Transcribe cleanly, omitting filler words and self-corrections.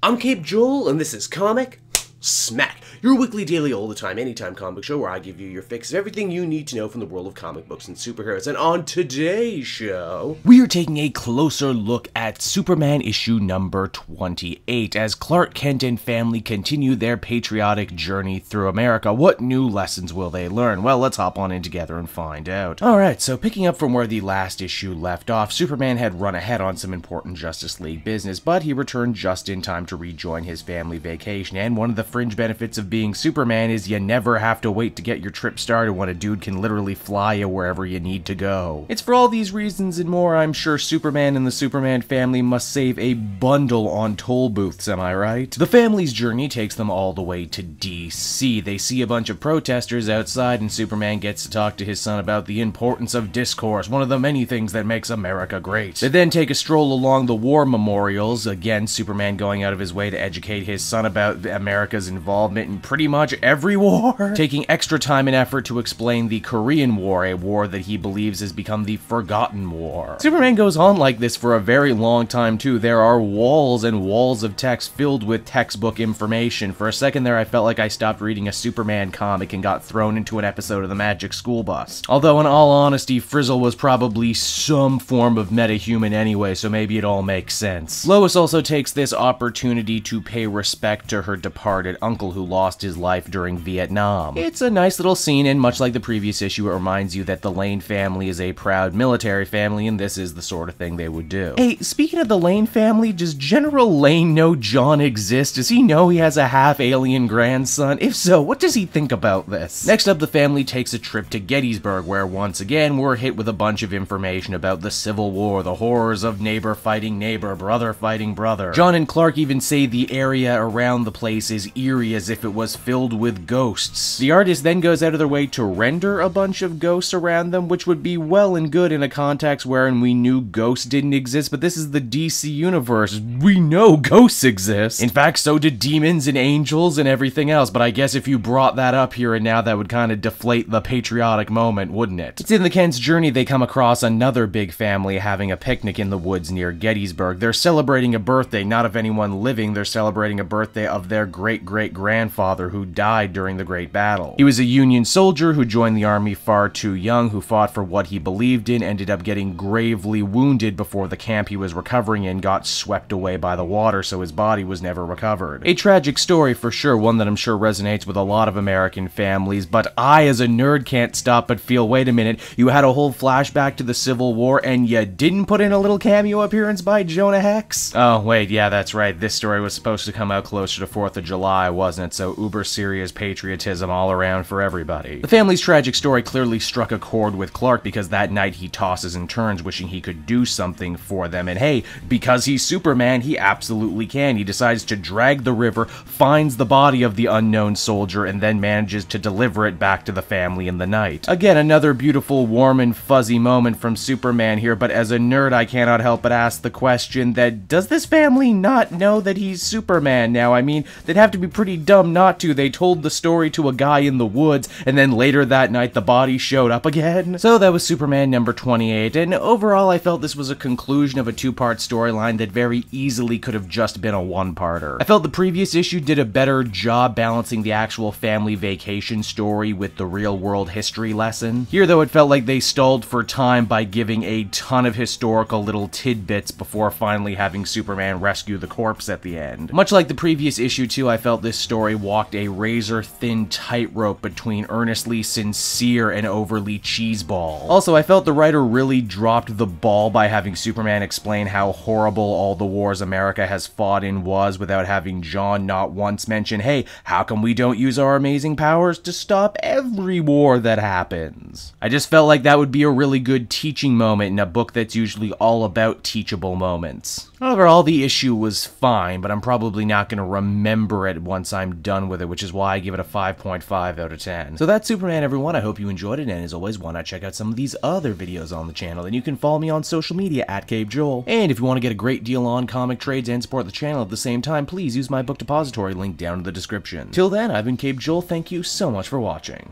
I'm Cape Joel, and this is Comic Smack, your weekly, daily, all the time, anytime comic show where I give you your fix of everything you need to know from the world of comic books and superheroes. And on today's show, we are taking a closer look at Superman issue number 28 as Clark Kent and family continue their patriotic journey through America. What new lessons will they learn? Well, let's hop on in together and find out. Alright, so picking up from where the last issue left off, Superman had run ahead on some important Justice League business, but he returned just in time to rejoin his family vacation, and one of the fringe benefits of being Superman is you never have to wait to get your trip started when a dude can literally fly you wherever you need to go. It's for all these reasons and more I'm sure Superman and the Superman family must save a bundle on toll booths, am I right? The family's journey takes them all the way to DC. They see a bunch of protesters outside and Superman gets to talk to his son about the importance of discourse, one of the many things that makes America great. They then take a stroll along the war memorials, again Superman going out of his way to educate his son about America's involvement in pretty much every war, taking extra time and effort to explain the Korean War, a war that he believes has become the forgotten war. Superman goes on like this for a very long time too. There are walls and walls of text filled with textbook information. For a second there I felt like I stopped reading a Superman comic and got thrown into an episode of the Magic School Bus. Although in all honesty, Frizzle was probably some form of metahuman anyway, so maybe it all makes sense. Lois also takes this opportunity to pay respect to her departed uncle who lost his life during Vietnam. It's a nice little scene, and much like the previous issue, it reminds you that the Lane family is a proud military family, and this is the sort of thing they would do. Hey, speaking of the Lane family, does General Lane know John exists? Does he know he has a half-alien grandson? If so, what does he think about this? Next up, the family takes a trip to Gettysburg, where once again, we're hit with a bunch of information about the Civil War, the horrors of neighbor fighting neighbor, brother fighting brother. John and Clark even say the area around the place is eerie as if it was filled with ghosts. The artist then goes out of their way to render a bunch of ghosts around them, which would be well and good in a context wherein we knew ghosts didn't exist, but this is the DC universe. We know ghosts exist. In fact, so did demons and angels and everything else, but I guess if you brought that up here and now, that would kind of deflate the patriotic moment, wouldn't it? It's in the Kent's journey they come across another big family having a picnic in the woods near Gettysburg. They're celebrating a birthday, not of anyone living, they're celebrating a birthday of their great-great-grandfather who died during the Great Battle. He was a Union soldier who joined the army far too young, who fought for what he believed in, ended up getting gravely wounded before the camp he was recovering in got swept away by the water, so his body was never recovered. A tragic story for sure, one that I'm sure resonates with a lot of American families, but I as a nerd can't stop but feel, wait a minute, you had a whole flashback to the Civil War and you didn't put in a little cameo appearance by Jonah Hex? Oh wait, yeah, that's right, this story was supposed to come out closer to 4th of July, wasn't it? So uber serious patriotism all around for everybody. The family's tragic story clearly struck a chord with Clark because that night he tosses and turns wishing he could do something for them, and hey, because he's Superman, he absolutely can. He decides to drag the river, finds the body of the unknown soldier, and then manages to deliver it back to the family in the night. Again, another beautiful, warm and fuzzy moment from Superman here, but as a nerd I cannot help but ask the question that, does this family not know that he's Superman now? I mean, they'd have to be pretty dumb not to. They told the story to a guy in the woods, and then later that night the body showed up again. So that was Superman number 28, and overall I felt this was a conclusion of a two-part storyline that very easily could have just been a one-parter. I felt the previous issue did a better job balancing the actual family vacation story with the real-world history lesson. Here though, it felt like they stalled for time by giving a ton of historical little tidbits before finally having Superman rescue the corpse at the end. Much like the previous issue too, I felt this story walked a razor-thin tightrope between earnestly sincere and overly cheeseball. Also, I felt the writer really dropped the ball by having Superman explain how horrible all the wars America has fought in was without having John not once mention, hey, how come we don't use our amazing powers to stop every war that happens? I just felt like that would be a really good teaching moment in a book that's usually all about teachable moments. Overall, the issue was fine, but I'm probably not going to remember it once I'm done with it, which is why I give it a 5.5 out of 10. So that's Superman, everyone. I hope you enjoyed it, and as always, why not check out some of these other videos on the channel? Then you can follow me on social media at Cape Joel. And if you want to get a great deal on comic trades and support the channel at the same time, please use my book depository link down in the description. Till then, I've been Cape Joel. Thank you so much for watching.